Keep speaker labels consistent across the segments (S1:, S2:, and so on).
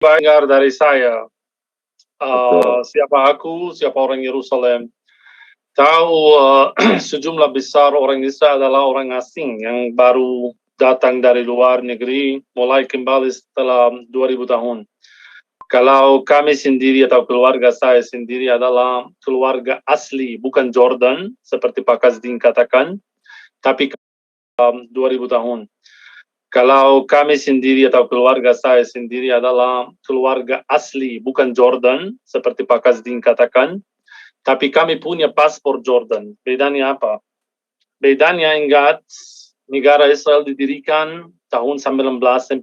S1: dengar dari saya.
S2: Betul.
S1: Siapa aku, siapa orang Yerusalem. Tahu sejumlah besar orang Israel adalah orang asing yang baru datang dari luar negeri, mulai kembali setelah 2000 tahun. Kalau kami sendiri atau keluarga saya sendiri adalah keluarga asli, bukan Jordan, seperti Pak Kasdin katakan, tapi 2000 tahun. Kalau kami sendiri atau keluarga saya sendiri adalah keluarga asli, bukan Jordan, seperti Pak Kasdin katakan, tapi kami punya paspor Jordan. Bedanya apa? Bedanya ingat, negara Israel didirikan tahun 1948.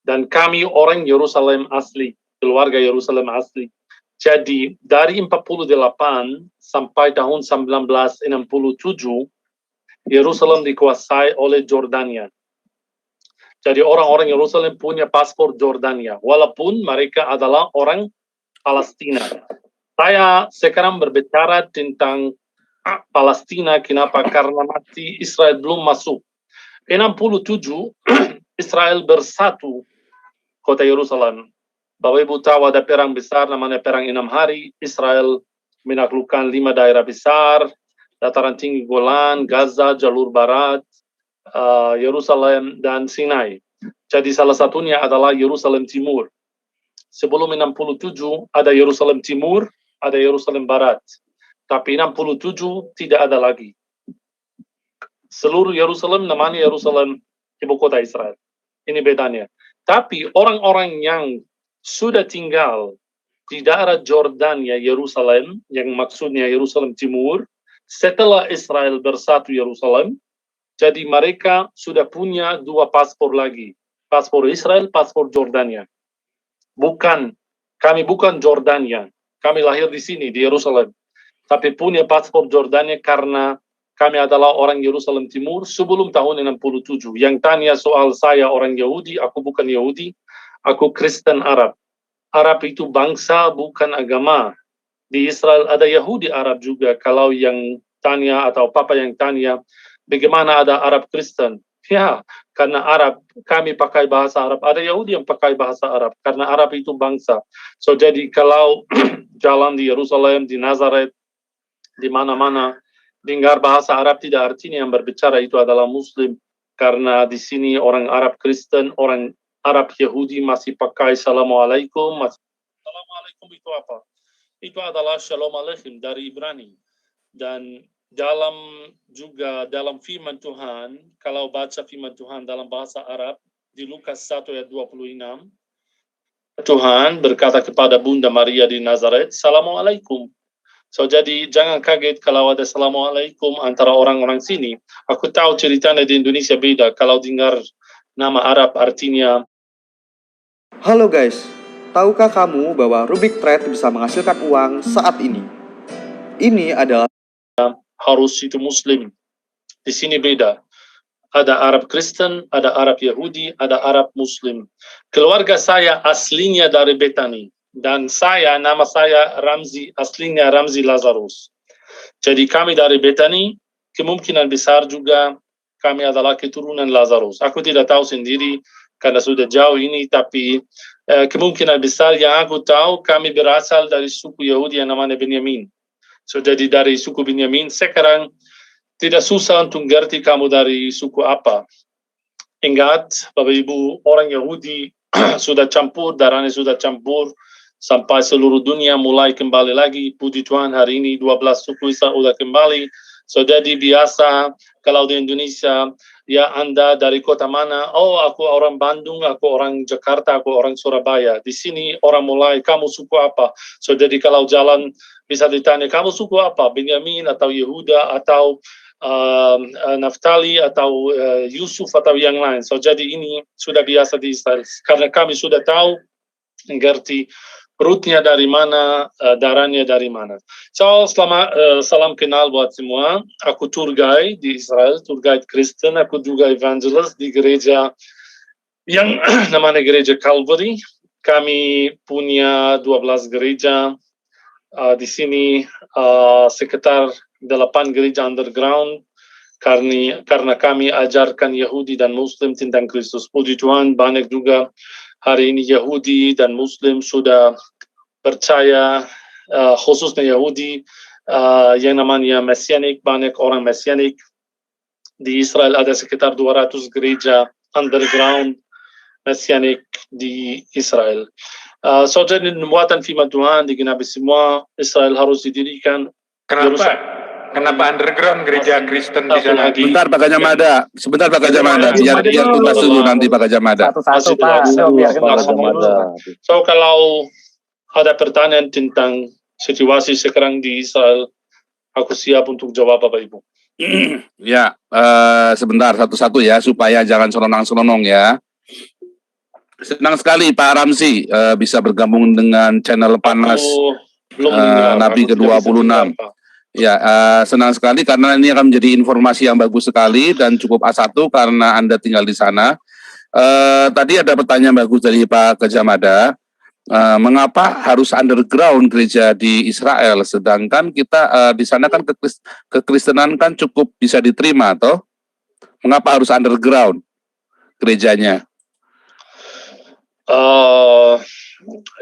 S1: Dan kami orang Yerusalem asli, keluarga Yerusalem asli. Jadi dari 48 sampai tahun 1967, Yerusalem dikuasai oleh Jordania. Jadi orang-orang Yerusalem punya paspor Jordania, walaupun mereka adalah orang Palestina. Saya sekarang berbicara tentang Palestina, kenapa? Karena masih Israel belum masuk. 67, Israel bersatu kota Yerusalem. Bapak Ibu tahu ada perang besar, namanya Perang 6 Hari. Israel menaklukkan 5 daerah besar, dataran tinggi Golan, Gaza, Jalur Barat, Yerusalem, dan Sinai. Jadi salah satunya adalah Yerusalem Timur. Sebelum 67 ada Yerusalem Timur, ada Yerusalem Barat. Tapi 67 tidak ada lagi. Seluruh Yerusalem namanya Yerusalem ibu kota Israel. Ini bedanya. Tapi orang-orang yang sudah tinggal di daerah Jordania, Yerusalem, yang maksudnya Yerusalem Timur, setelah Israel bersatu Yerusalem, jadi mereka sudah punya 2 paspor lagi. Paspor Israel, paspor Jordania. Kami bukan Jordania. Kami lahir di sini, di Yerusalem. Tapi punya paspor Jordania karena kami adalah orang Yerusalem Timur sebelum tahun 67. Yang tanya soal saya orang Yahudi, aku bukan Yahudi. Aku Kristen Arab. Arab itu bangsa, bukan agama. Di Israel ada Yahudi Arab juga. Kalau yang tanya atau papa yang tanya, bagaimana ada Arab Kristen? Ya, karena Arab, kami pakai bahasa Arab. Ada Yahudi yang pakai bahasa Arab. Karena Arab itu bangsa. So, jadi kalau jalan di Yerusalem, di Nazaret, di mana-mana, dengar bahasa Arab tidak artinya yang berbicara itu adalah Muslim. Karena di sini orang Arab Kristen, orang Arab Yahudi masih pakai Assalamualaikum. Assalamualaikum itu apa? Itu adalah Shalom Aleichem dari Ibrani. Dan dalam firman Tuhan, kalau baca firman Tuhan dalam bahasa Arab, di Lukas 1 ayat 26, Tuhan berkata kepada Bunda Maria di Nazaret, Assalamualaikum. So, jadi jangan kaget kalau ada Assalamualaikum antara orang-orang sini. Aku tahu ceritanya di Indonesia beda. Kalau dengar nama Arab artinya.
S2: Halo guys, tahukah kamu bahwa Rubik Trade bisa menghasilkan uang saat ini? Ini adalah
S1: harus itu Muslim. Di sini beda. Ada Arab Kristen, ada Arab Yahudi, ada Arab Muslim. Keluarga saya aslinya dari Betani. Dan nama saya Ramzi, aslinya Ramzi Lazarus. Jadi kami dari Betani, kemungkinan besar juga kami adalah keturunan Lazarus. Aku tidak tahu sendiri karena sudah jauh ini, tapi kemungkinan besar yang aku tahu kami berasal dari suku Yahudi yang namanya Benyamin. So, jadi dari suku Benyamin, sekarang tidak susah untuk ngerti kamu dari suku apa. Ingat, Bapak Ibu, orang Yahudi sudah campur, darahnya sudah campur, sampai seluruh dunia mulai kembali lagi. Puji Tuhan, hari ini 12 suku Israel sudah kembali. So, jadi biasa, kalau di Indonesia, ya Anda dari kota mana? Oh, aku orang Bandung, aku orang Jakarta, aku orang Surabaya. Di sini orang mulai, kamu suku apa? So, jadi kalau jalan, bisa ditanya, kamu suku apa? Benyamin atau Yehuda atau Naftali atau Yusuf atau yang lain. So, jadi ini sudah biasa di Israel. Karena kami sudah tahu, mengerti rootnya dari mana, darahnya dari mana. So, salam kenal buat semua. Aku tour guide di Israel, tour guide Kristen. Aku juga evangelist di gereja yang namanya gereja Calvary. Kami punya 12 gereja di sini, sekitar 8 gereja underground. Karena kami ajarkan Yahudi dan Muslim tentang Kristus. Puji Tuhan, banyak juga hari ini Yahudi dan Muslim sudah percaya, khususnya Yahudi, yang namanya Mesianik, banyak orang Mesianik. Di Israel ada sekitar 200 gereja underground Mesianik di Israel. So jadi nubuatan firman Tuhan digenapi semua, Israel harus didirikan.
S3: Kenapa underground gereja Kristen di sana?
S4: Sebentar Pak Gajamada, biar tuntas dulu nanti Pak Gajamada.
S5: Satu-satu Pak, biarkan Pak Gajamada.
S1: So kalau ada pertanyaan tentang situasi sekarang di Israel, aku siap untuk jawab Bapak Ibu.
S4: Ya, sebentar satu-satu ya, supaya jangan selonang-selonong ya. Senang sekali Pak Ramzi bisa bergabung dengan channel Panas Nabi ke-26. Ya, senang sekali karena ini akan menjadi informasi yang bagus sekali dan cukup A1 karena Anda tinggal di sana. Tadi ada pertanyaan bagus dari Pak Gajamada, mengapa harus underground gereja di Israel, sedangkan kita di sana kan kekristenan kan cukup bisa diterima, toh? Mengapa harus underground gerejanya?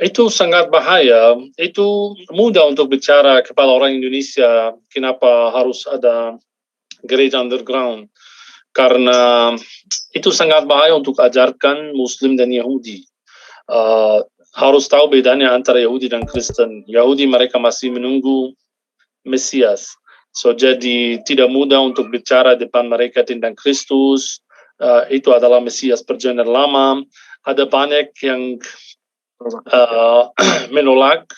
S1: Itu sangat bahaya. Itu mudah untuk bicara kepala orang Indonesia kenapa harus ada gereja underground, karena itu sangat bahaya untuk ajarkan Muslim dan Yahudi. Harus tahu bedanya antara Yahudi dan Kristen. Yahudi mereka masih menunggu Mesias, so jadi tidak mudah untuk bicara depan mereka tentang Kristus. Itu adalah Mesias perjanjian lama. Ada banyak yang menolak.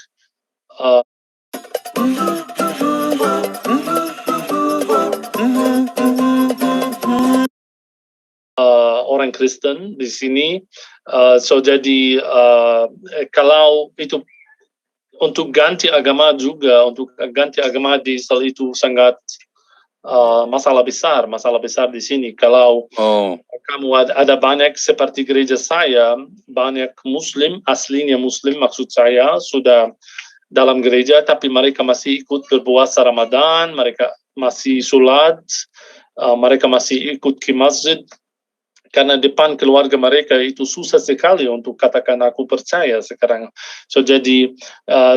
S1: Orang Kristen di sini, so jadi kalau itu untuk ganti agama juga, untuk ganti agama di Israel itu sangat masalah besar di sini. Kalau kamu ada banyak seperti gereja saya, banyak Muslim, aslinya Muslim maksud saya, sudah dalam gereja, tapi mereka masih ikut berpuasa Ramadan, mereka masih sholat, mereka masih ikut ke masjid, karena depan keluarga mereka itu susah sekali untuk katakan aku percaya sekarang. So jadi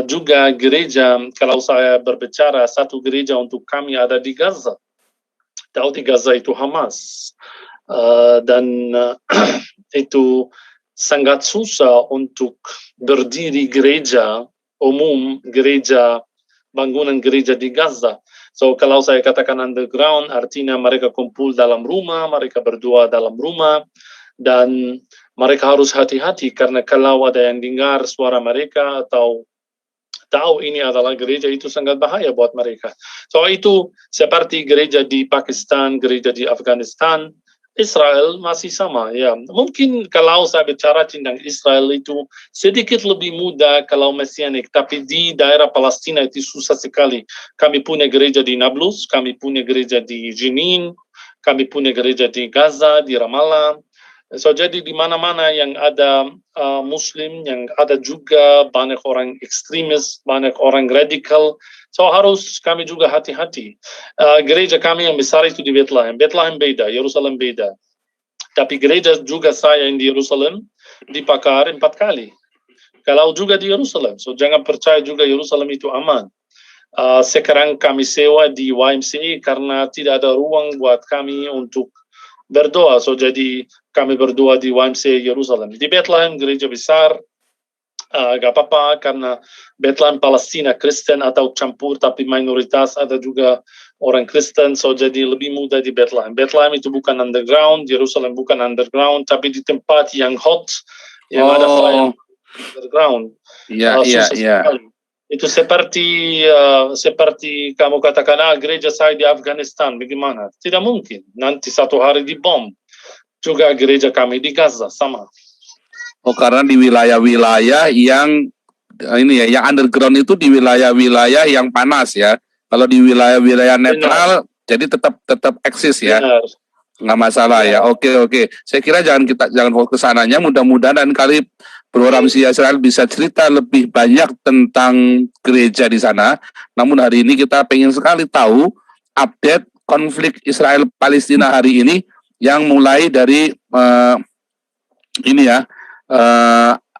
S1: juga gereja, kalau saya berbicara satu gereja untuk kami ada di Gaza. Tahu di Gaza itu Hamas. Dan itu sangat susah untuk berdiri gereja umum, bangunan gereja di Gaza. So kalau saya katakan underground, artinya mereka kumpul dalam rumah, mereka berdoa dalam rumah, dan mereka harus hati-hati karena kalau ada yang dengar suara mereka atau tahu ini adalah gereja, itu sangat bahaya buat mereka. So itu seperti gereja di Pakistan, gereja di Afghanistan, Israel masih sama. Ya, mungkin kalau saya bicara tentang Israel itu sedikit lebih mudah kalau Mesianik, tapi di daerah Palestina itu susah sekali. Kami punya gereja di Nablus, kami punya gereja di Jenin, kami punya gereja di Gaza, di Ramallah. So jadi di mana-mana yang ada Muslim, yang ada juga banyak orang ekstremis, banyak orang radikal. So harus kami juga hati-hati. Gereja kami yang besar itu di Bethlehem. Bethlehem beda, Yerusalem beda. Tapi gereja juga saya yang di Yerusalem dibakar 4 kali. Kalau juga di Yerusalem. So jangan percaya juga Yerusalem itu aman. Sekarang kami sewa di YMCA karena tidak ada ruang buat kami untuk berdoa. So jadi kami berdoa di YMCA Yerusalem. Di Bethlehem gereja besar. Gak apa-apa karena Bethlehem Palestina Kristen atau campur, tapi mayoritas ada juga orang Kristen, so jadi lebih mudah di Bethlehem. Bethlehem itu bukan underground, Yerusalem bukan underground, tapi di tempat yang hot, yang ada fire underground.
S4: Iya.
S1: Itu seperti kamu katakan, gereja saya di Afghanistan, bagaimana? Tidak mungkin, nanti satu hari dibom. Juga gereja kami di Gaza, sama.
S4: Oh, karena di wilayah-wilayah yang ini ya, yang underground itu di wilayah-wilayah yang panas ya. Kalau di wilayah-wilayah netral, jadi tetap eksis ya.
S1: Benar.
S4: Nggak masalah ya. Oke. Saya kira jangan fokus ke sananya. Mudah-mudahan dan kali program Israel bisa cerita lebih banyak tentang gereja di sana. Namun hari ini kita pengen sekali tahu update konflik Israel Palestina hari ini yang mulai dari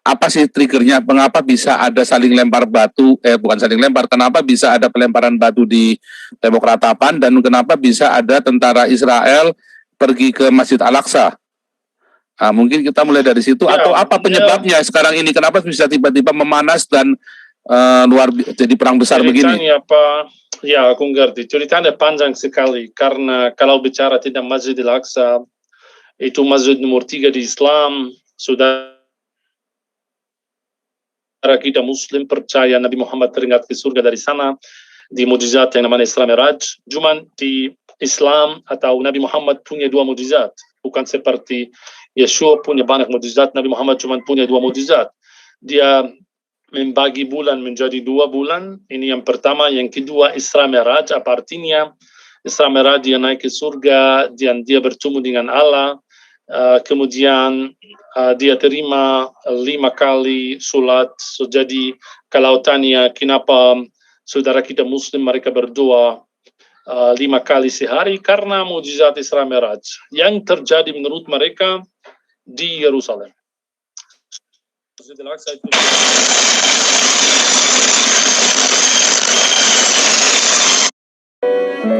S4: Apa sih triggernya? Mengapa bisa ada saling lempar batu? Bukan saling lempar. Kenapa bisa ada pelemparan batu di tembok ratapan dan kenapa bisa ada tentara Israel pergi ke Masjid Al-Aqsa? Nah, mungkin kita mulai dari situ.
S1: Ya,
S4: Atau apa penyebabnya sekarang ini? Kenapa bisa tiba-tiba memanas dan jadi perang besar begini?
S1: Ceritanya apa? Ya, aku ngerti. Ceritanya panjang sekali karena kalau bicara tentang Masjid Al-Aqsa, itu masjid nomor 3 di Islam. Saudara kita Muslim percaya Nabi Muhammad teringat ke surga dari sana di mujizat yang namanya Isra Miraj. Cuman di Islam atau Nabi Muhammad punya 2 mujizat, bukan seperti Yeshua punya banyak mujizat. Nabi Muhammad cuma punya 2 mujizat. Dia membagi bulan menjadi 2 bulan. Ini yang pertama. Yang kedua Isra Miraj. Apa artinya? Isra Miraj dia naik ke surga dan dia bertemu dengan Allah. Kemudian dia terima 5 kali sholat. So, jadi kalau tanya kenapa saudara kita Muslim mereka berdoa 5 kali sehari, karena mujizat Isra Miraj yang terjadi menurut mereka di Yerusalem.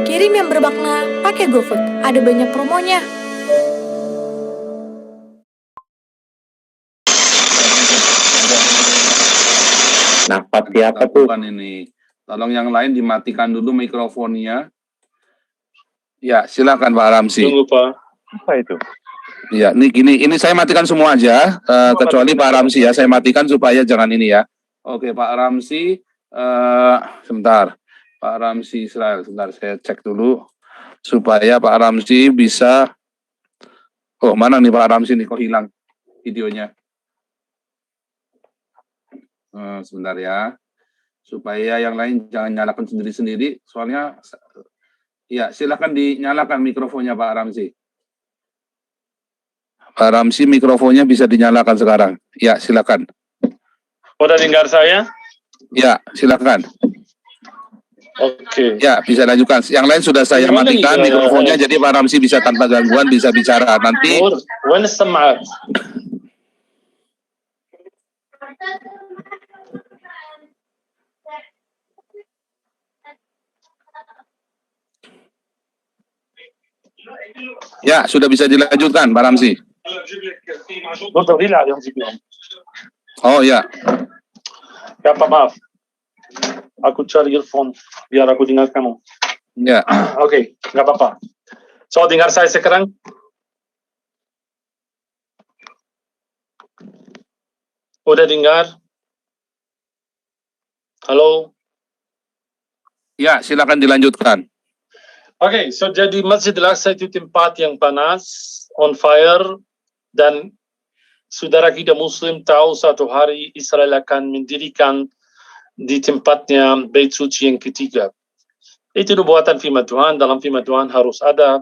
S6: Kirim yang bermakna pakai GoFood. Ada banyak promonya.
S5: Nafas siapa tuh?
S4: Lakukan ini. Tolong yang lain dimatikan dulu mikrofonnya. Ya, silakan Pak Ramsi.
S1: Tunggu Pak.
S5: Apa itu?
S4: Ya, ini saya matikan semua aja, kecuali Pak Ramsi ya. Saya matikan supaya jangan ini ya. Oke, Pak Ramsi, sebentar. Pak Ramsi Israel, sebentar saya cek dulu supaya Pak Ramsi bisa. Oh, mana nih Pak Ramsi nih? Kok hilang videonya? Sebentar ya, supaya yang lain jangan nyalakan sendiri-sendiri. Soalnya, ya silakan dinyalakan mikrofonnya Pak Ramsi. Pak Ramsi mikrofonnya bisa dinyalakan sekarang. Ya, silakan.
S1: Udah dengar saya?
S4: Ya, silakan.
S1: Oke.
S4: Ya, bisa lanjutkan. Yang lain sudah saya matikan mikrofonnya, jadi Pak Ramsi bisa tanpa gangguan bisa bicara. Nanti.
S1: When السماعات؟
S4: Ya, sudah bisa dilanjutkan, Pak Ramsi. Oh ya.
S1: Ya, Pak, maaf. Aku cari earphone biar aku dengar kamu.
S4: Ya.
S1: Oke, nggak apa-apa. So, dengar saya sekarang? Udah dengar? Halo?
S4: Ya, silakan dilanjutkan.
S1: Oke, so jadi Masjid Al-Aqsa itu tempat yang panas, on fire, dan saudara kita Muslim tahu satu hari Israel akan mendirikan di tempatnya Bait Suci yang ketiga. Itu nubuatan firman Tuhan, dalam firman Tuhan harus ada.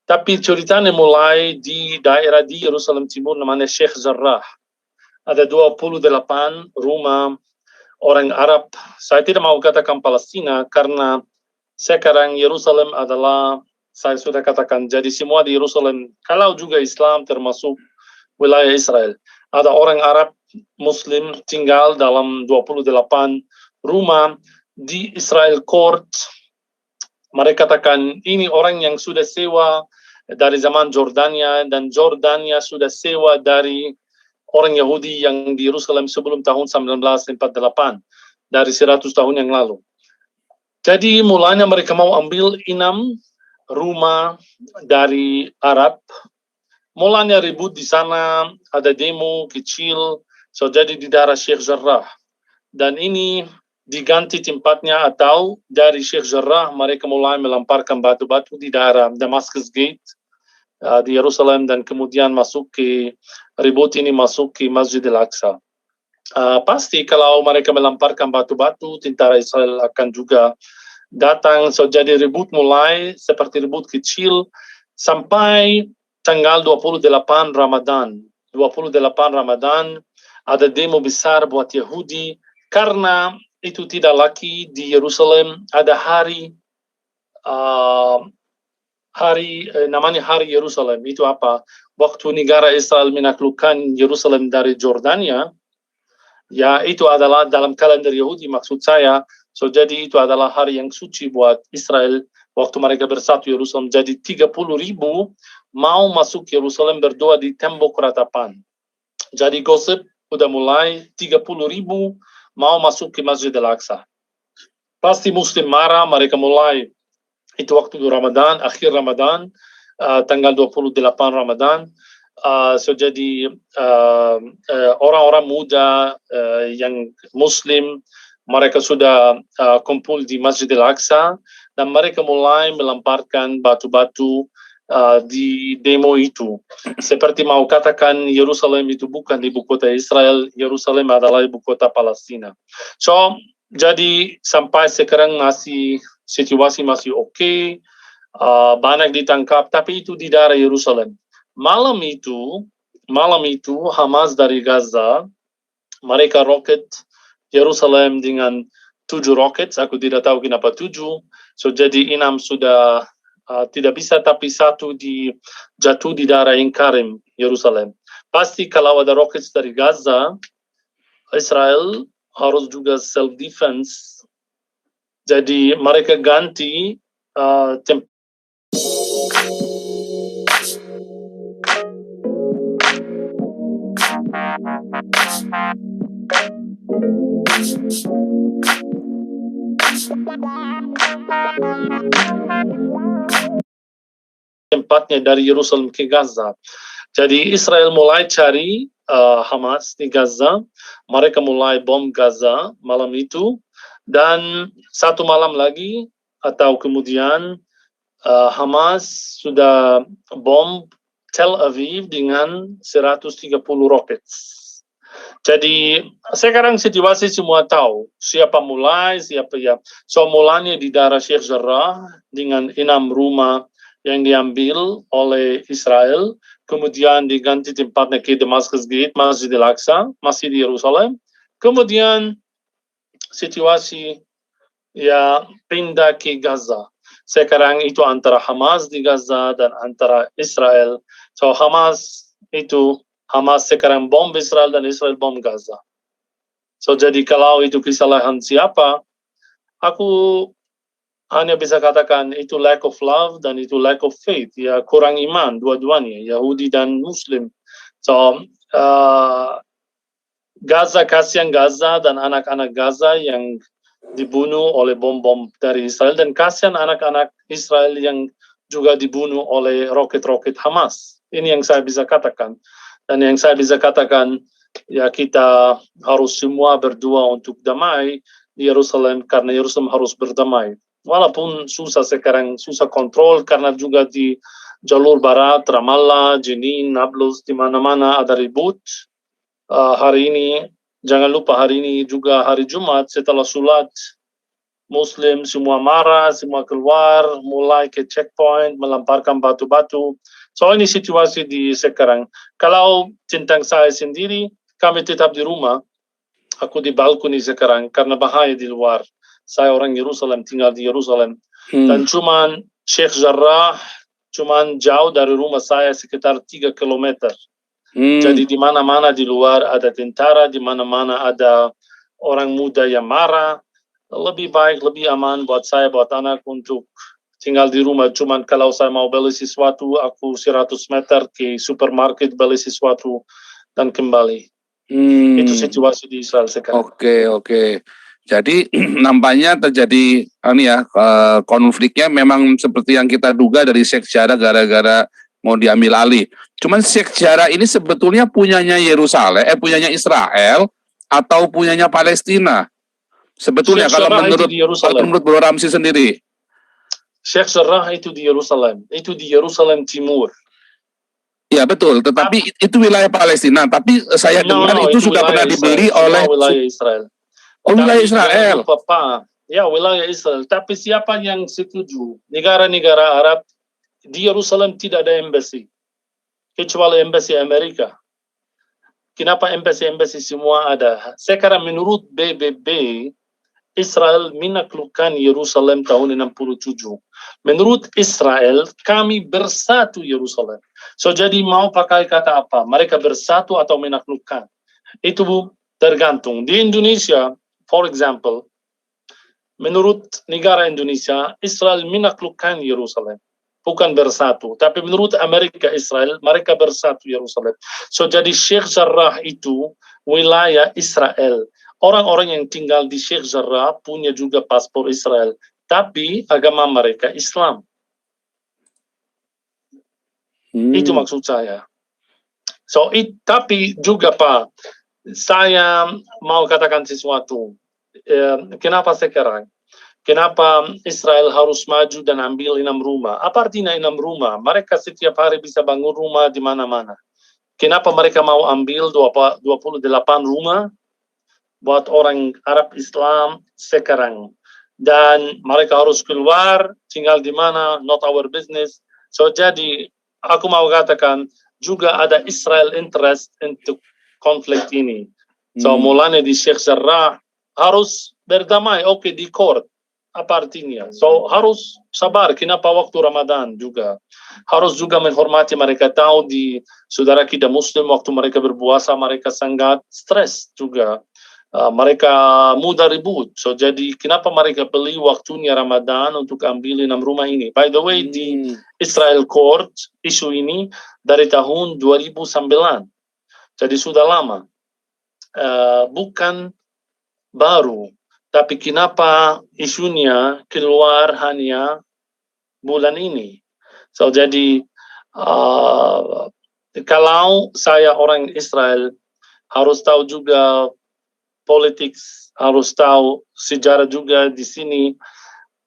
S1: Tapi ceritanya mulai di daerah di Yerusalem Timur namanya Sheikh Jarrah. Ada 28 rumah orang Arab. Saya tidak mau katakan Palestina karena sekarang Yerusalem adalah, saya sudah katakan, jadi semua di Yerusalem, kalau juga Islam termasuk wilayah Israel. Ada orang Arab Muslim tinggal dalam 28 rumah di Israel Court. Mereka katakan ini orang yang sudah sewa dari zaman Jordania, dan Jordania sudah sewa dari orang Yahudi yang di Yerusalem sebelum tahun 1948, dari 100 tahun yang lalu. Jadi mulanya mereka mau ambil 6 rumah dari Arab. Mulanya ribut di sana, ada demo kecil, so jadi di daerah Sheikh Jarrah. Dan ini diganti tempatnya, atau dari Sheikh Jarrah mereka mulai melemparkan batu-batu di daerah Damascus Gate di Yerusalem, dan kemudian masuk ke ribut ini masuk ke Masjid Al-Aqsa. Pasti kalau mereka melemparkan batu-batu, tentara Israel akan juga datang. So jadi ribut mulai seperti ribut kecil sampai tanggal 28 Ramadan. 28 Ramadan ada demo besar buat Yahudi karena itu tidak lagi di Yerusalem. Ada hari namanya Hari Yerusalem. Itu apa? waktu negara Israel menaklukkan Yerusalem dari Jordania, ya itu adalah dalam kalender Yahudi maksud saya. So jadi itu adalah hari yang suci buat Israel waktu mereka bersatu Yerusalem. Jadi 30.000 mau masuk Yerusalem berdoa di tembok ratapan. Jadi gosip udah mulai 30.000 mau masuk ke Masjid Al-Aqsa. Pasti Muslim marah, mereka mulai itu waktu Ramadan, akhir Ramadan, tanggal 28 Ramadan. So jadi orang-orang muda yang Muslim mereka sudah kumpul di Masjid Al-Aqsa dan mereka mulai melemparkan batu-batu di demo itu. Seperti mau katakan Yerusalem itu bukan ibu kota Israel, Yerusalem adalah ibu kota Palestina. So jadi sampai sekarang masih situasi masih oke, banyak ditangkap, tapi itu di daerah Yerusalem. Malam itu Hamas dari Gaza mereka roket Yerusalem dengan 7 roket. Aku tidak tahu kenapa 7. So jadi 6 sudah tidak bisa, tapi 1 jatuh di daerah Karim Yerusalem. Pasti kalau ada roket dari Gaza, Israel harus juga self defense. Jadi mereka ganti tempatnya dari Yerusalem ke Gaza. Jadi Israel mulai cari Hamas di Gaza. Mereka mulai bom Gaza malam itu. Dan 1 malam lagi atau kemudian Hamas sudah bom Tel Aviv dengan 130 roket. Jadi sekarang situasi semua tahu siapa mulai, siapa ya. So mulanya di daerah Sheikh Jarrah dengan 6 rumah yang diambil oleh Israel, kemudian diganti tempatnya ke Damascus Gate, Masjid Al-Aqsa, masih di Yerusalem. Kemudian situasi ya pindah ke Gaza. Sekarang itu antara Hamas di Gaza dan antara Israel. So Hamas sekarang bom Israel dan Israel bom Gaza. So jadi kalau itu kesalahan siapa, aku hanya bisa katakan itu lack of love dan itu lack of faith, ya kurang iman dua-duanya, Yahudi dan Muslim. So Gaza, kasihan Gaza dan anak-anak Gaza yang dibunuh oleh bom-bom dari Israel, dan kasihan anak-anak Israel yang juga dibunuh oleh roket-roket Hamas. Ini yang saya bisa katakan. Dan yang saya bisa katakan, ya kita harus semua berdoa untuk damai di Yerusalem, karena Yerusalem harus berdamai. Walaupun susah sekarang, susah kontrol, karena juga di jalur barat, Ramallah, Jenin, Nablus, di mana-mana ada ribut. Hari ini, jangan lupa hari ini juga hari Jumat, setelah sholat, Muslim semua marah, semua keluar, mulai ke checkpoint, melemparkan batu-batu. So ini situasi di sekarang. Kalau tentang saya sendiri, kami tetap di rumah. Aku di balkoni sekarang karena bahaya di luar. Saya orang Yerusalem, tinggal di Yerusalem. Dan cuman Sheikh Jarrah, cuman jauh dari rumah saya sekitar 3 kilometer. Jadi di mana-mana di luar ada tentara, di mana-mana ada orang muda yang marah. Lebih baik, lebih aman buat saya, buat anak untuk tinggal di rumah. Cuman kalau saya mau beli sesuatu, aku 100 meter ke supermarket beli sesuatu dan kembali. Itu situasi di Israel sekarang.
S4: Oke. Jadi nampaknya terjadi konfliknya memang seperti yang kita duga dari Sheikh Jarrah gara-gara mau diambil alih. Cuman Sheikh Jarrah ini sebetulnya punyanya Yerusalem, punyanya Israel atau punyanya Palestina? Sebetulnya kalau menurut Bro Ramzi sendiri.
S1: Sheikh Jarrah itu di Yerusalem, itu di Yerusalem Timur.
S4: Ya betul, tetapi itu wilayah Palestina. Tapi saya dengar itu sudah pernah dibeli oleh
S1: wilayah Israel.
S4: wilayah Israel.
S1: Ya, wilayah Israel. Tapi siapa yang setuju? Negara-negara Arab di Yerusalem tidak ada embassy, kecuali embassy Amerika. Kenapa embassy semua ada? Sekarang menurut BBB, Israel menaklukkan Yerusalem tahun 67. Menurut Israel, kami bersatu Yerusalem. So jadi mau pakai kata apa? Mereka bersatu atau menaklukkan? Itu tergantung. Di Indonesia, for example, menurut negara Indonesia, Israel menaklukkan Yerusalem. Bukan bersatu. Tapi menurut Amerika Israel, mereka bersatu Yerusalem. So jadi Sheikh Jarrah itu wilayah Israel. Orang-orang yang tinggal di Sheikh Jarrah punya juga paspor Israel. Tapi agama mereka Islam. Itu maksud saya. So, tapi juga Pak, saya mau katakan sesuatu. Kenapa sekarang? Kenapa Israel harus maju dan ambil 6 rumah? Apa artinya 6 rumah? Mereka setiap hari bisa bangun rumah di mana-mana. Kenapa mereka mau ambil 28 rumah buat orang Arab Islam sekarang? Dan mereka harus keluar, tinggal di mana, not our business. So, jadi, aku mau katakan, juga ada Israel interest untuk konflik ini. So, mulanya di Sheikh Jarrah, harus berdamai, oke, di court. Apa artinya? So, harus sabar. Kenapa waktu Ramadan juga? Harus juga menghormati mereka. Tahu di saudara kita Muslim, waktu mereka berpuasa, mereka sangat stres juga. Mereka mudah ribut. So, jadi kenapa mereka beli waktunya Ramadan untuk ambil 6 rumah ini? By the way, di Israel Court, isu ini dari tahun 2009. Jadi sudah lama. Bukan baru. Tapi kenapa isunya keluar hanya bulan ini? So, jadi kalau saya orang Israel, harus tahu juga politik, harus tahu sejarah juga di sini.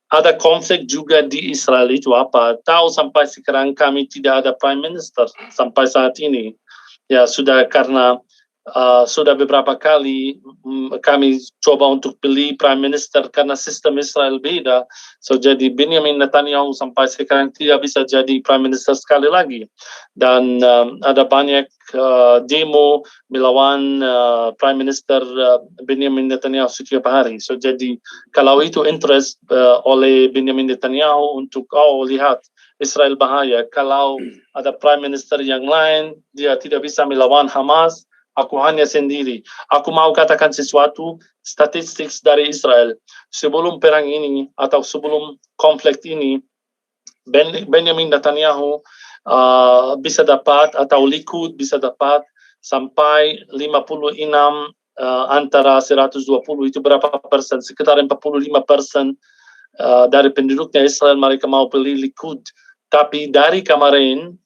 S1: Ada konflik juga di Israel itu apa? Tahu sampai sekarang kami tidak ada Prime Minister sampai saat ini. Ya sudah karena sudah beberapa kali kami coba untuk pilih Prime Minister karena sistem Israel beda. So jadi Benjamin Netanyahu sampai sekarang tidak bisa jadi Prime Minister sekali lagi. Dan ada banyak demo melawan Prime Minister Benjamin Netanyahu setiap hari. So jadi kalau itu interest oleh Benjamin Netanyahu untuk lihat Israel bahaya. Kalau ada Prime Minister yang lain, dia tidak bisa melawan Hamas. Aku hanya sendiri. Aku mau katakan sesuatu, statistik dari Israel. Sebelum perang ini, atau sebelum konflik ini, Benjamin Netanyahu bisa dapat, atau Likud bisa dapat, sampai 56 antara 120, itu berapa persen? Sekitar 45% dari penduduknya Israel, mereka mau pilih Likud. Tapi dari kemarin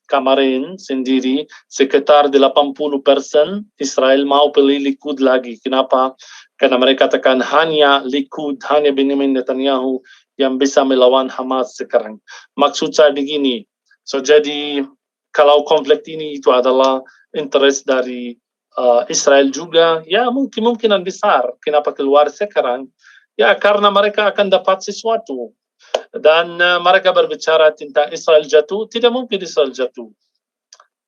S1: sendiri sekitar 80% Israel mau pilih Likud lagi. Kenapa? Karena mereka katakan hanya Likud, hanya Benjamin Netanyahu yang bisa melawan Hamas sekarang. Maksud saya begini. So jadi kalau konflik ini itu adalah interest dari Israel juga, ya kemungkinan besar. Kenapa keluar sekarang? Ya karena mereka akan dapat sesuatu. Dan mereka berbicara tentang Israel jatuh, tidak mungkin Israel jatuh.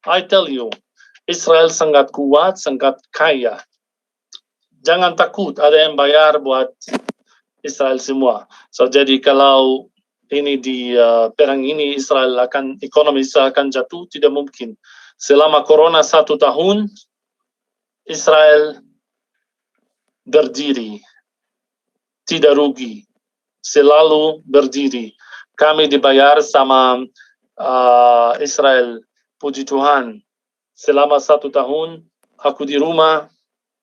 S1: I tell you, Israel sangat kuat, sangat kaya. Jangan takut, ada yang bayar buat Israel semua. So jadi kalau ini di perang ini ekonomi Israel akan jatuh, tidak mungkin. Selama Corona 1 tahun, Israel berdiri, tidak rugi. Selalu berdiri. Kami dibayar sama Israel. Puji Tuhan. Selama 1 tahun, aku di rumah,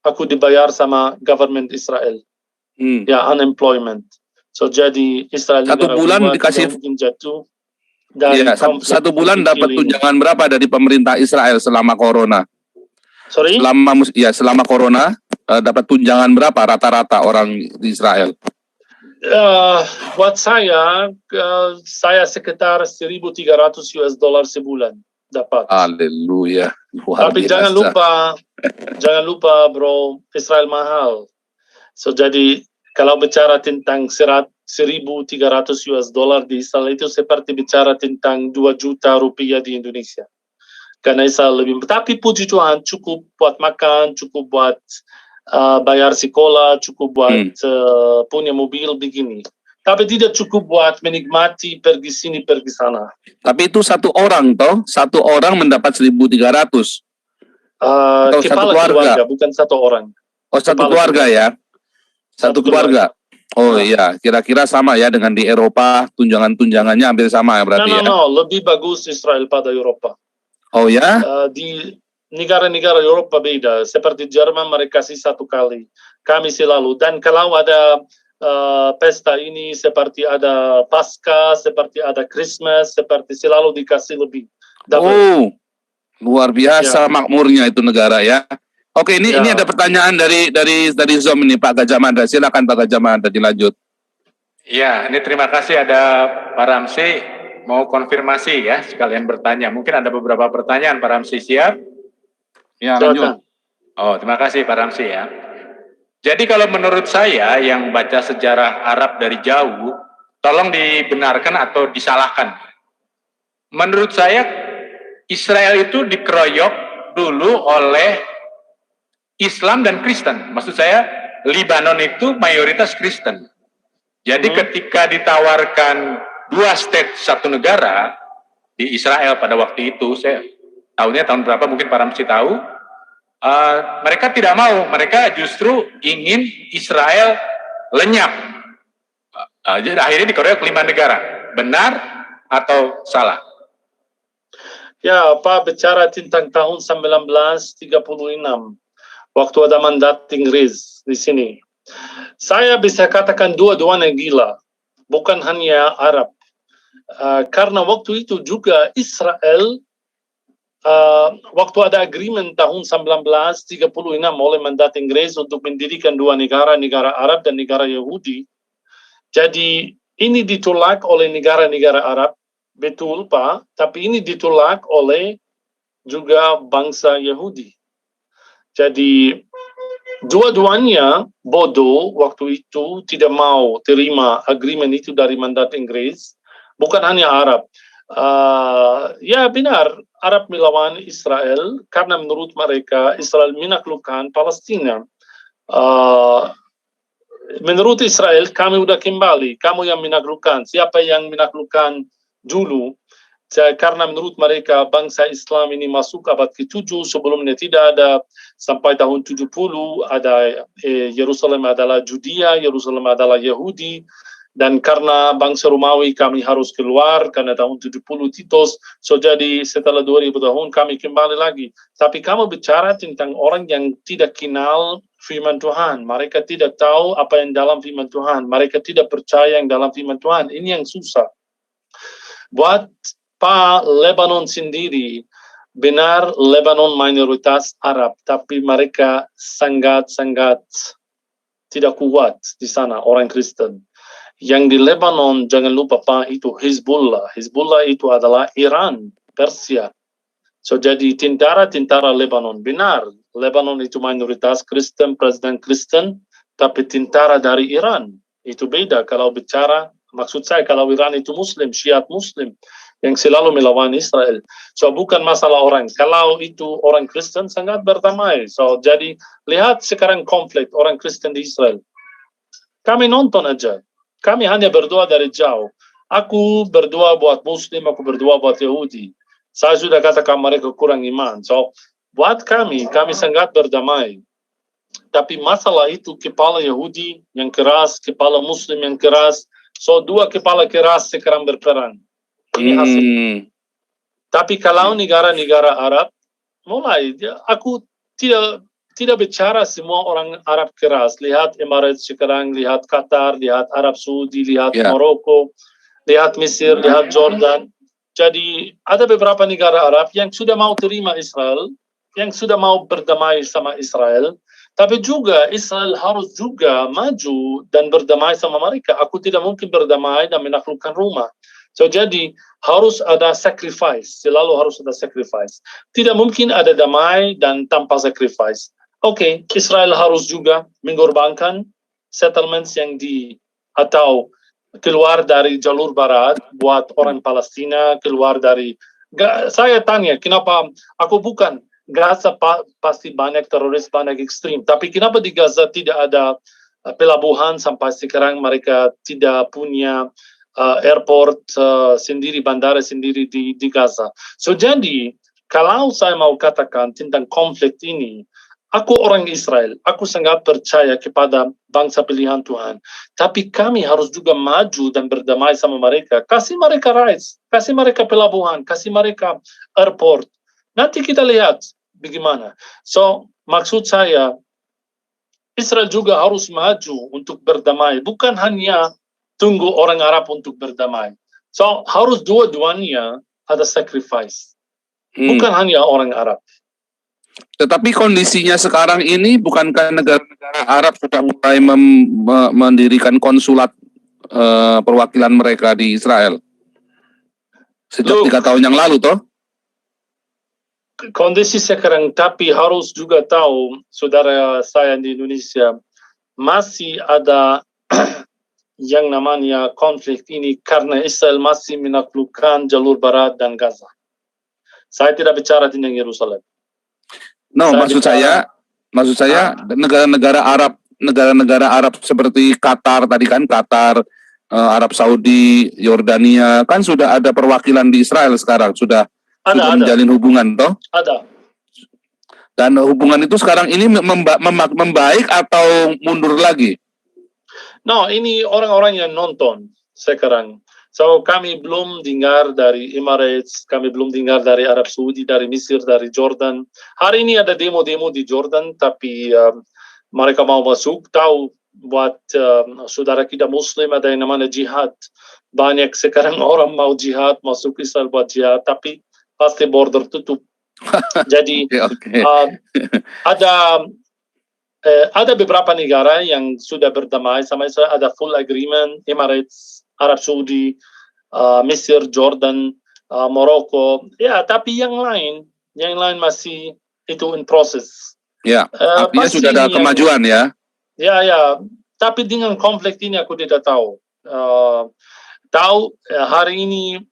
S1: aku dibayar sama government Israel. Ya, unemployment. So, jadi Israel
S4: 1 bulan dikasih
S1: jatuh.
S4: Ya, 1 bulan dapat tunjangan berapa dari pemerintah Israel selama Corona?
S1: Sorry?
S4: Selama Corona dapat tunjangan berapa rata-rata orang di Israel?
S1: Buat saya sekitar $1,300 sebulan dapat.
S4: Haleluya.
S1: Tapi jangan lupa bro, Israel mahal. So jadi kalau bicara tentang $1,300 di Israel itu seperti bicara tentang 2 juta rupiah di Indonesia. Karena Israel lebih, tapi puji Tuhan cukup buat makan, cukup buat bayar sekolah, cukup buat punya mobil begini. Tapi tidak cukup buat menikmati pergi sini, pergi sana.
S4: Tapi itu satu orang toh, satu orang mendapat 1.300. Atau
S1: Kepala
S4: satu keluarga,
S1: bukan satu orang.
S4: oh satu
S1: Kepala
S4: keluarga ya, satu keluarga. Oh iya, kira-kira sama ya dengan di Eropa, tunjangan-tunjangannya hampir sama ya berarti ya?
S1: Lebih bagus Israel pada Eropa.
S4: Oh ya?
S1: Di negara-negara Eropa beda, seperti Jerman mereka kasih 1 kali, kami selalu. Dan kalau ada pesta ini, seperti ada Paskah, seperti ada Christmas, seperti selalu dikasih lebih. Double.
S4: Oh, luar biasa makmurnya itu negara ya. Oke, ini ada pertanyaan dari Zoom ini Pak Gajah Mada. Silakan Pak Gajah Mada dilanjut.
S3: Ya, ini terima kasih ada Pak Ramsi mau konfirmasi ya, sekalian bertanya. Mungkin ada beberapa pertanyaan Pak Ramsi, siap?
S4: Ya, lanjut.
S3: Oh, terima kasih Pak Ramsi ya. Jadi kalau menurut saya yang baca sejarah Arab dari jauh, tolong dibenarkan atau disalahkan. Menurut saya Israel itu dikeroyok dulu oleh Islam dan Kristen. Maksud saya Lebanon itu mayoritas Kristen. Jadi ketika ditawarkan 2 state 1 negara di Israel pada waktu itu, saya tahunnya tahun berapa mungkin Pak Ramsi tahu, mereka tidak mau, mereka justru ingin Israel lenyap. Jadi akhirnya dikeroyok 5 negara. Benar atau salah?
S1: Ya, Pak bicara tentang tahun 1936, waktu ada mandat Inggris di sini. Saya bisa katakan dua-duanya gila, bukan hanya Arab. Karena waktu itu juga Israel, waktu ada agreement tahun 1936 oleh mandat Inggris untuk mendirikan 2 negara, negara Arab dan negara Yahudi. Jadi ini ditolak oleh negara-negara Arab, betul Pak, tapi ini ditolak oleh juga bangsa Yahudi. Jadi dua-duanya bodoh waktu itu, tidak mau terima agreement itu dari mandat Inggris, bukan hanya Arab. Ya benar, Arab melawan Israel karena menurut mereka Israel menaklukkan Palestina. Menurut Israel, kami sudah kembali, kamu yang menaklukkan. Siapa yang menaklukkan dulu? Karena menurut mereka bangsa Islam ini masuk abad ke-7, sebelumnya tidak ada, sampai tahun 70 ada Yerusalem adalah Judea, Yerusalem adalah Yahudi, dan karena bangsa Romawi kami harus keluar karena tahun 70 Titus, so jadi setelah 2000 tahun kami kembali lagi. Tapi kamu bicara tentang orang yang tidak kenal firman Tuhan, mereka tidak tahu apa yang dalam firman Tuhan, mereka tidak percaya yang dalam firman Tuhan, ini yang susah. Buat Pak Lebanon sendiri, benar Lebanon mayoritas Arab, tapi mereka sangat-sangat tidak kuat di sana, orang Kristen. Yang di Lebanon, jangan lupa Pak, itu Hizbullah. Hizbullah itu adalah Iran, Persia. So jadi tentara-tentara Lebanon, benar, Lebanon itu mayoritas Kristen, presiden Kristen, tapi tentara dari Iran, itu beda kalau bicara, maksud saya kalau Iran itu Muslim, Syiat Muslim, yang selalu melawan Israel. So bukan masalah orang. Kalau itu orang Kristen sangat berdamai. So jadi lihat sekarang konflik orang Kristen di Israel. Kami nonton aja. Kami hanya berdoa dari jauh. Aku berdoa buat Muslim, aku berdoa buat Yahudi. Saya sudah katakan mereka kurang iman. So buat kami sangat berdamai. Tapi masalah itu kepala Yahudi yang keras, kepala Muslim yang keras. So 2 kepala keras sekarang berperang. Ini hasil. Tapi kalau negara-negara Arab mulai, aku tidak bicara semua orang Arab keras. Lihat Emirates sekarang, lihat Qatar, lihat Arab Saudi, lihat Maroko, lihat Mesir, lihat Jordan. Jadi ada beberapa negara Arab yang sudah mau terima Israel, yang sudah mau berdamai sama Israel. Tapi juga Israel harus juga maju dan berdamai sama mereka. Aku tidak mungkin berdamai dan menaklukkan rumah. So jadi harus ada sacrifice, selalu harus ada sacrifice. Tidak mungkin ada damai dan tanpa sacrifice. Oke, Israel harus juga mengorbankan settlements yang atau keluar dari jalur barat buat orang Palestina, keluar dari. Saya tanya, kenapa aku bukan Gaza pasti banyak teroris, banyak ekstrim. Tapi kenapa di Gaza tidak ada pelabuhan sampai sekarang? Mereka tidak punya airport sendiri, bandara sendiri di Gaza. So jadi kalau saya mau katakan tentang konflik ini, aku orang Israel, aku sangat percaya kepada bangsa pilihan Tuhan. Tapi kami harus juga maju dan berdamai sama mereka. Kasih mereka rights, kasih mereka pelabuhan, kasih mereka airport. Nanti kita lihat bagaimana. So maksud saya, Israel juga harus maju untuk berdamai. Bukan hanya tunggu orang Arab untuk berdamai. So harus dua-duanya ada sacrifice. Bukan hanya orang Arab.
S4: Tetapi kondisinya sekarang ini, bukankah negara-negara Arab sudah mulai mendirikan konsulat perwakilan mereka di Israel? Sejak 3 tahun yang lalu, toh?
S1: Kondisi sekarang, tapi harus juga tahu, saudara saya di Indonesia, masih ada yang namanya konflik ini karena Israel masih menaklukkan jalur barat dan Gaza. Saya tidak bicara tentang Yerusalem.
S4: No, maksud saya negara-negara Arab seperti Qatar tadi kan, Qatar, Arab Saudi, Yordania, kan sudah ada perwakilan di Israel sekarang, sudah menjalin hubungan, toh?
S1: Ada.
S4: Dan hubungan itu sekarang ini membaik atau mundur lagi?
S1: No, ini orang-orang yang nonton sekarang. So kami belum dengar dari Emirates, kami belum dengar dari Arab Saudi, dari Mesir, dari Jordan. Hari ini ada demo-demo di Jordan, tapi mereka mau masuk. Tahu buat saudara kita Muslim ada yang namanya jihad. Banyak sekarang orang mau jihad, masuk Israel buat jihad, tapi pasti border tutup. Jadi ada beberapa negara yang sudah berdamai sama Israel, ada full agreement, Emirates, Arab Saudi, Mesir, Jordan, Morocco. Ya, tapi yang lain masih itu in process.
S4: Ya, artinya sudah ada kemajuan ya.
S1: Ya. Tapi dengan konflik ini aku tidak tahu. Hari ini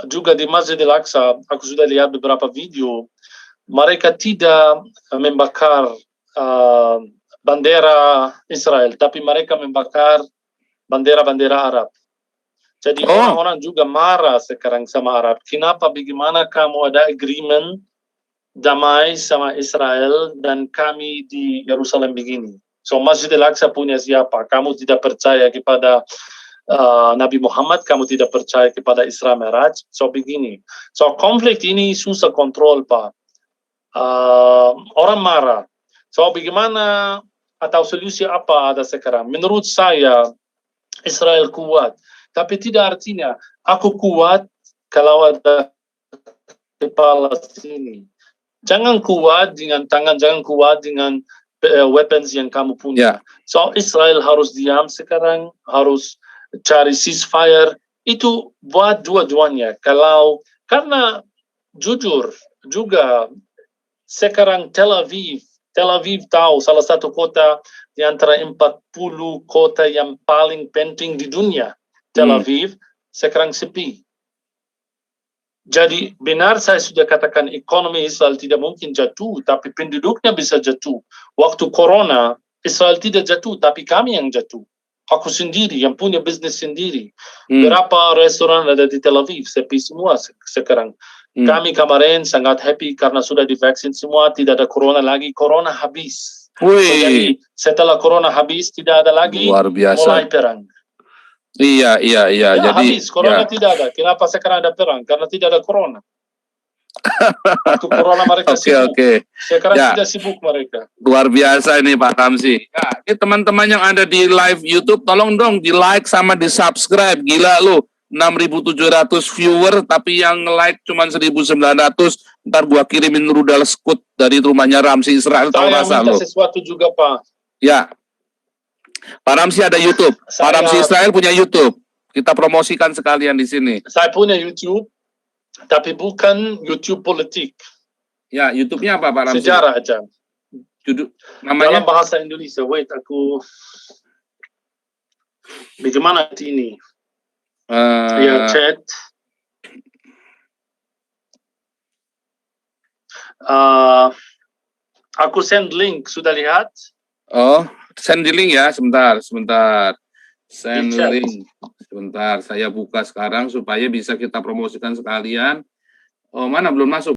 S1: juga di Masjid Al-Aqsa, aku sudah lihat beberapa video, mereka tidak membakar bendera Israel, tapi mereka membakar bendera-bendera Arab. Jadi orang-orang juga marah sekarang sama Arab. Kenapa, bagaimana kamu ada agreement damai sama Israel dan kami di Yerusalem begini? So Masjid Al-Aqsa punya siapa? Kamu tidak percaya kepada Nabi Muhammad, kamu tidak percaya kepada Isra Mi'raj. So begini. So konflik ini susah kontrol, Pak. Orang marah. So bagaimana atau solusi apa ada sekarang? Menurut saya Israel kuat, tapi tidak artinya aku kuat kalau ada kepala sini. Jangan kuat dengan tangan, jangan kuat dengan weapons yang kamu punya. So Israel harus diam sekarang, harus cari ceasefire. Itu buat dua-duanya. Karena jujur juga sekarang Tel Aviv tahu salah satu kota di antara 40 kota yang paling penting di dunia. Tel Aviv sekarang sepi. Jadi benar saya sudah katakan ekonomi Israel tidak mungkin jatuh, tapi penduduknya bisa jatuh. Waktu corona Israel tidak jatuh, tapi kami yang jatuh. Aku sendiri yang punya bisnis sendiri. Berapa restoran ada di Tel Aviv sepi semua sekarang. Kami kemarin sangat happy karena sudah divaksin semua, tidak ada corona lagi. Corona habis. Jadi setelah corona habis tidak ada lagi.
S4: Luar biasa.
S1: Mulai perang.
S4: Iya. Jadi
S1: habis, corona tidak ada. Kenapa sekarang ada perang? Karena tidak ada corona. Waktu corona mereka sibuk. Sekarang tidak sibuk mereka.
S4: Luar biasa ini Pak Ramzi. Ya, ini teman-teman yang ada di live YouTube, tolong dong di like sama di subscribe. Gila lu, 6.700 viewer, tapi yang like cuma 1.900. Ntar gua kirimin rudal skut dari rumahnya Ramzi Israel.
S1: Saya minta sesuatu juga Pak.
S4: Ya. Pak Ramzi ada YouTube. Pak Ramzi Israel punya YouTube. Kita promosikan sekalian di sini.
S1: Saya punya YouTube, tapi bukan YouTube politik.
S4: Ya, YouTube-nya apa Pak Ramzi?
S1: Sejarah aja.
S4: Namanya
S1: dalam bahasa Indonesia. Wait, aku bagaimana ini? Ya, chat. Aku send link, sudah lihat?
S4: Oh, send the link ya, sebentar. Send
S1: Di chat.
S4: link. Sebentar, saya buka sekarang supaya bisa kita promosikan sekalian. Oh, mana belum masuk?